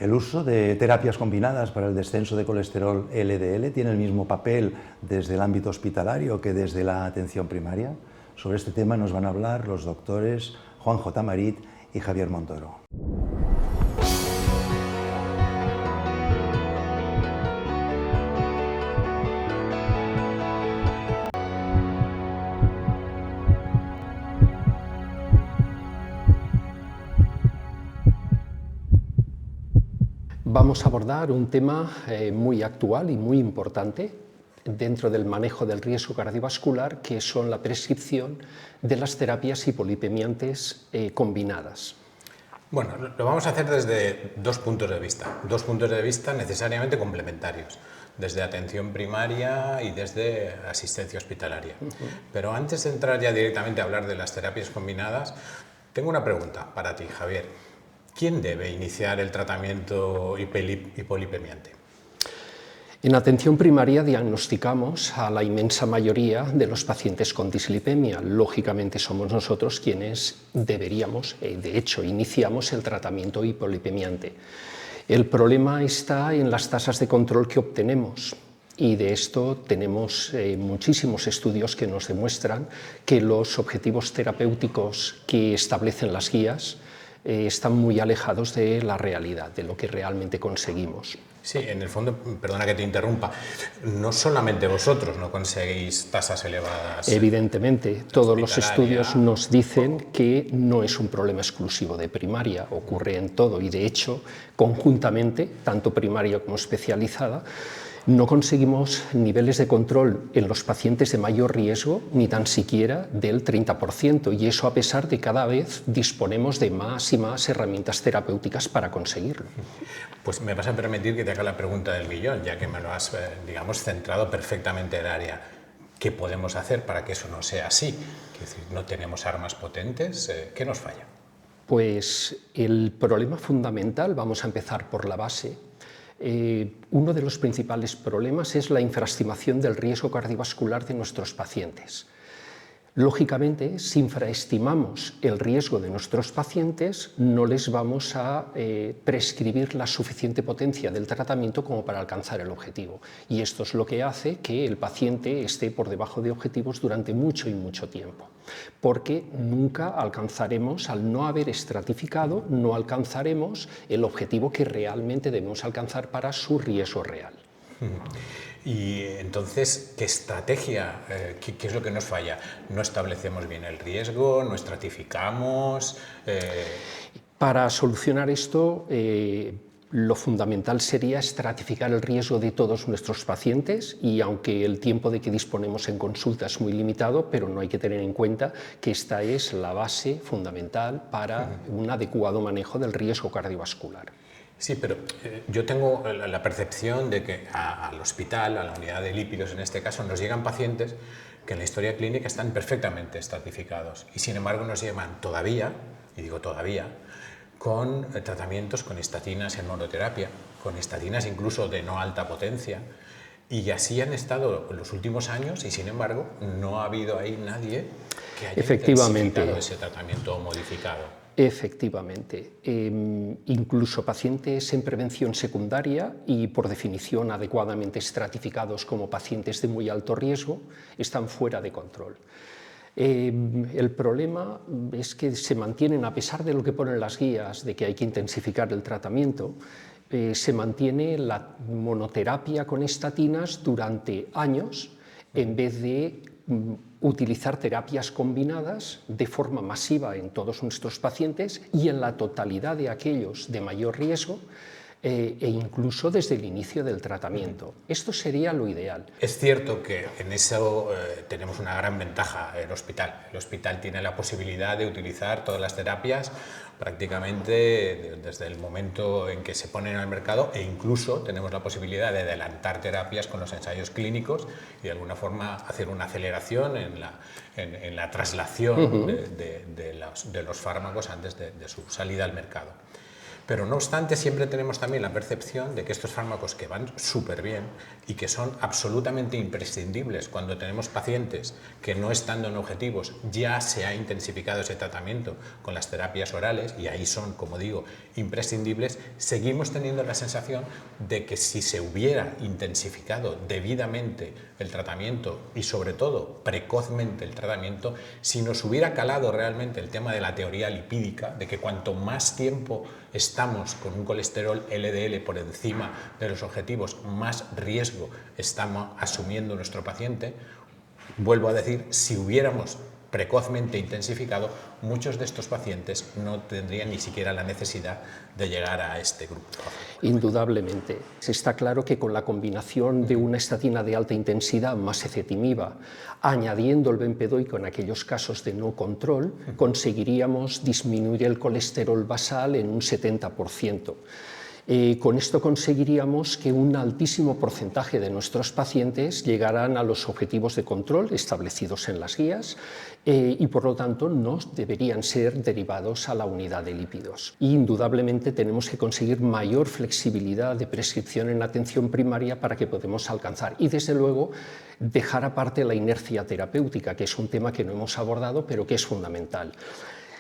El uso de terapias combinadas para el descenso de colesterol LDL tiene el mismo papel desde el ámbito hospitalario que desde la atención primaria. Sobre este tema nos van a hablar los doctores Juan J. Marit y Javier Montoro. Vamos a abordar un tema muy actual y muy importante dentro del manejo del riesgo cardiovascular, que son la prescripción de las terapias hipolipemiantes combinadas. Bueno, lo vamos a hacer desde dos puntos de vista necesariamente complementarios, desde atención primaria y desde asistencia hospitalaria. Pero antes de entrar ya directamente a hablar de las terapias combinadas, tengo una pregunta para ti, Javier. ¿Quién debe iniciar el tratamiento hipolipemiante? En atención primaria diagnosticamos a la inmensa mayoría de los pacientes con dislipemia. Lógicamente somos nosotros quienes deberíamos, de hecho iniciamos el tratamiento hipolipemiante. El problema está en las tasas de control que obtenemos. Y de esto tenemos muchísimos estudios que nos demuestran que los objetivos terapéuticos que establecen las guías están muy alejados de la realidad, de lo que realmente conseguimos. Sí, en el fondo, perdona que te interrumpa, no solamente vosotros no conseguís tasas elevadas. Evidentemente, todos los estudios nos dicen que no es un problema exclusivo de primaria, ocurre en todo y de hecho, conjuntamente, tanto primaria como especializada, no conseguimos niveles de control en los pacientes de mayor riesgo ni tan siquiera del 30%, y eso a pesar de que cada vez disponemos de más y más herramientas terapéuticas para conseguirlo. Pues me vas a permitir que te haga la pregunta del millón, ya que me lo has, digamos, centrado perfectamente en el área. ¿Qué podemos hacer para que eso no sea así? Es decir, no tenemos armas potentes, ¿qué nos falla? Pues el problema fundamental, vamos a empezar por la base. Uno de los principales problemas es la infraestimación del riesgo cardiovascular de nuestros pacientes. Lógicamente, si infraestimamos el riesgo de nuestros pacientes, no les vamos a prescribir la suficiente potencia del tratamiento como para alcanzar el objetivo. Y esto es lo que hace que el paciente esté por debajo de objetivos durante mucho y mucho tiempo. Porque nunca alcanzaremos, al no haber estratificado, no alcanzaremos el objetivo que realmente debemos alcanzar para su riesgo real. Y entonces, ¿qué estrategia? ¿Qué es lo que nos falla? ¿No establecemos bien el riesgo? ¿No estratificamos? Para solucionar esto, lo fundamental sería estratificar el riesgo de todos nuestros pacientes, y aunque el tiempo de que disponemos en consulta es muy limitado, pero no hay que tener en cuenta que esta es la base fundamental para un adecuado manejo del riesgo cardiovascular. Sí, pero yo tengo la percepción de que al hospital, a la unidad de lípidos en este caso, nos llegan pacientes que en la historia clínica están perfectamente estratificados y sin embargo nos llevan todavía, y digo todavía, con tratamientos con estatinas en monoterapia, con estatinas incluso de no alta potencia, y así han estado en los últimos años y sin embargo no ha habido ahí nadie que haya intensificado ese tratamiento modificado. Efectivamente, incluso pacientes en prevención secundaria y por definición adecuadamente estratificados como pacientes de muy alto riesgo están fuera de control. El problema es que se mantienen, a pesar de lo que ponen las guías de que hay que intensificar el tratamiento, se mantiene la monoterapia con estatinas durante años en vez de utilizar terapias combinadas de forma masiva en todos nuestros pacientes y en la totalidad de aquellos de mayor riesgo, e incluso desde el inicio del tratamiento. Esto sería lo ideal. Es cierto que en eso tenemos una gran ventaja el hospital. El hospital tiene la posibilidad de utilizar todas las terapias prácticamente desde el momento en que se ponen al mercado, e incluso tenemos la posibilidad de adelantar terapias con los ensayos clínicos y de alguna forma hacer una aceleración en la traslación de los fármacos antes de su salida al mercado. Pero no obstante, siempre tenemos también la percepción de que estos fármacos que van súper bien y que son absolutamente imprescindibles cuando tenemos pacientes que no estando en objetivos ya se ha intensificado ese tratamiento con las terapias orales y ahí son, como digo, imprescindibles, seguimos teniendo la sensación de que si se hubiera intensificado debidamente el tratamiento y sobre todo precozmente el tratamiento, si nos hubiera calado realmente el tema de la teoría lipídica, de que cuanto más tiempo estamos con un colesterol LDL por encima de los objetivos, más riesgo estamos asumiendo nuestro paciente. Vuelvo a decir, si hubiéramos precozmente intensificado, muchos de estos pacientes no tendrían ni siquiera la necesidad de llegar a este grupo. Indudablemente. Está claro que con la combinación de una estatina de alta intensidad más ezetimiba, añadiendo el bempedoico en aquellos casos de no control, conseguiríamos disminuir el colesterol basal en un 70%. Con esto conseguiríamos que un altísimo porcentaje de nuestros pacientes llegaran a los objetivos de control establecidos en las guías y por lo tanto no deberían ser derivados a la unidad de lípidos. Y indudablemente tenemos que conseguir mayor flexibilidad de prescripción en atención primaria para que podamos alcanzar y desde luego dejar aparte la inercia terapéutica, que es un tema que no hemos abordado pero que es fundamental.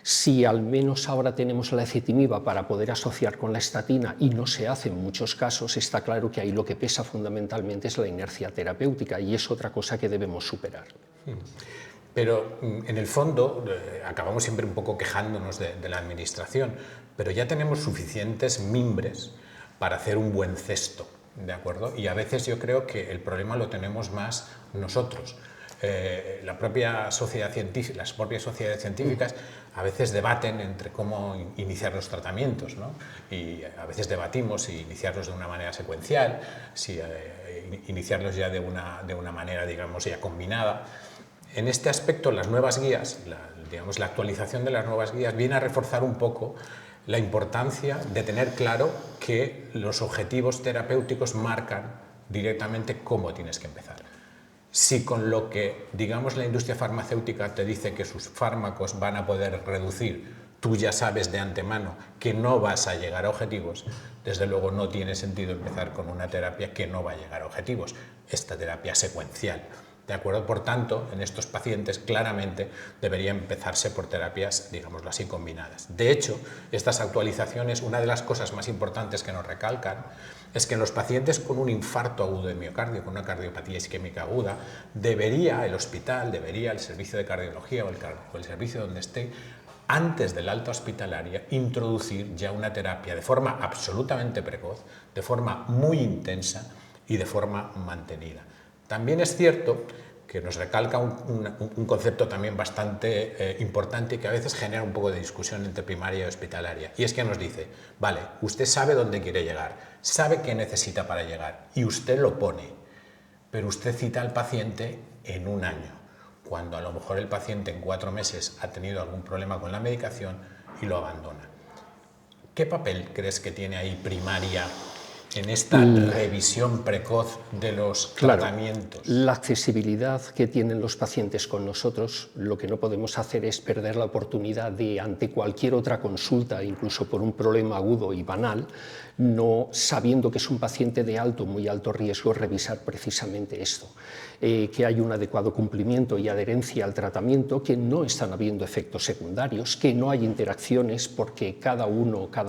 Si al menos ahora tenemos la ezetimiba para poder asociar con la estatina y no se hace en muchos casos, está claro que ahí lo que pesa fundamentalmente es la inercia terapéutica y es otra cosa que debemos superar. Pero en el fondo acabamos siempre un poco quejándonos de la administración, pero ya tenemos suficientes mimbres para hacer un buen cesto, ¿de acuerdo? Y a veces yo creo que el problema lo tenemos más nosotros. Las propias sociedades científicas a veces debaten entre cómo iniciar los tratamientos, ¿no? Y a veces debatimos si iniciarlos de una manera secuencial, si iniciarlos ya de una manera, digamos, ya combinada. En este aspecto, las nuevas guías, la actualización de las nuevas guías viene a reforzar un poco la importancia de tener claro que los objetivos terapéuticos marcan directamente cómo tienes que empezar. Si con lo que, digamos, la industria farmacéutica te dice que sus fármacos van a poder reducir, tú ya sabes de antemano que no vas a llegar a objetivos, desde luego no tiene sentido empezar con una terapia que no va a llegar a objetivos, esta terapia secuencial. ¿De acuerdo? Por tanto, en estos pacientes claramente debería empezarse por terapias, digámoslo así, combinadas. De hecho, estas actualizaciones, una de las cosas más importantes que nos recalcan es que en los pacientes con un infarto agudo de miocardio, con una cardiopatía isquémica aguda, debería el hospital, debería el servicio de cardiología o el servicio donde esté, antes del alta hospitalaria, introducir ya una terapia de forma absolutamente precoz, de forma muy intensa y de forma mantenida. También es cierto que nos recalca un concepto también bastante importante y que a veces genera un poco de discusión entre primaria y hospitalaria. Y es que nos dice, vale, usted sabe dónde quiere llegar, sabe qué necesita para llegar y usted lo pone, pero usted cita al paciente en un año, cuando a lo mejor el paciente en 4 meses ha tenido algún problema con la medicación y lo abandona. ¿Qué papel crees que tiene ahí primaria en esta revisión precoz de los tratamientos? La accesibilidad que tienen los pacientes con nosotros, lo que no podemos hacer es perder la oportunidad de, ante cualquier otra consulta, incluso por un problema agudo y banal, no sabiendo que es un paciente de alto, muy alto riesgo, revisar precisamente esto, que hay un adecuado cumplimiento y adherencia al tratamiento, que no están habiendo efectos secundarios, que no hay interacciones porque cada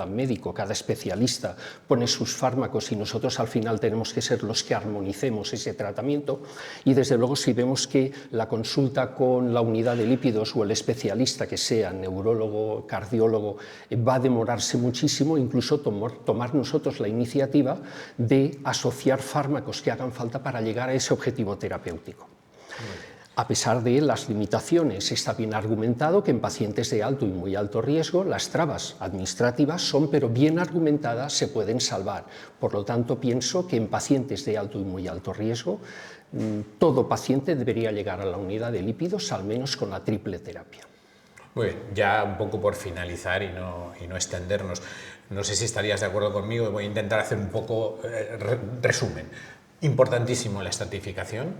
médico, cada especialista pone sus fármacos y nosotros al final tenemos que ser los que armonicemos ese tratamiento y desde luego si vemos que la consulta con la unidad de lípidos o el especialista que sea, neurólogo, cardiólogo, va a demorarse muchísimo, incluso tomar nosotros la iniciativa de asociar fármacos que hagan falta para llegar a ese objetivo terapéutico. A pesar de las limitaciones, está bien argumentado que en pacientes de alto y muy alto riesgo las trabas administrativas son, pero bien argumentadas, se pueden salvar. Por lo tanto, pienso que en pacientes de alto y muy alto riesgo, todo paciente debería llegar a la unidad de lípidos, al menos con la triple terapia. Muy bien, ya un poco por finalizar y no extendernos, no sé si estarías de acuerdo conmigo, voy a intentar hacer un poco resumen. Importantísimo la estratificación,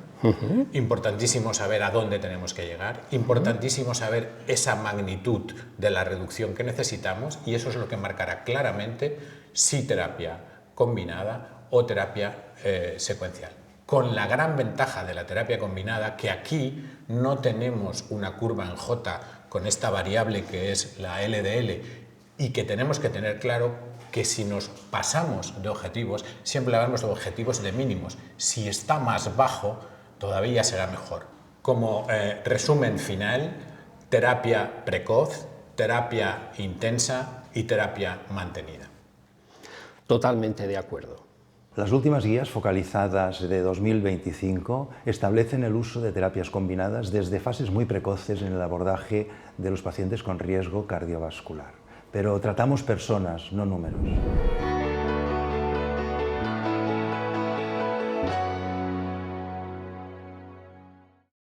importantísimo saber a dónde tenemos que llegar, importantísimo saber esa magnitud de la reducción que necesitamos, y eso es lo que marcará claramente si terapia combinada o terapia secuencial. Con la gran ventaja de la terapia combinada, que aquí no tenemos una curva en J con esta variable que es la LDL, y que tenemos que tener claro que si nos pasamos de objetivos, siempre hablamos de objetivos de mínimos. Si está más bajo, todavía será mejor. Como resumen final, terapia precoz, terapia intensa y terapia mantenida. Totalmente de acuerdo. Las últimas guías focalizadas de 2025 establecen el uso de terapias combinadas desde fases muy precoces en el abordaje de los pacientes con riesgo cardiovascular. Pero tratamos personas, no números.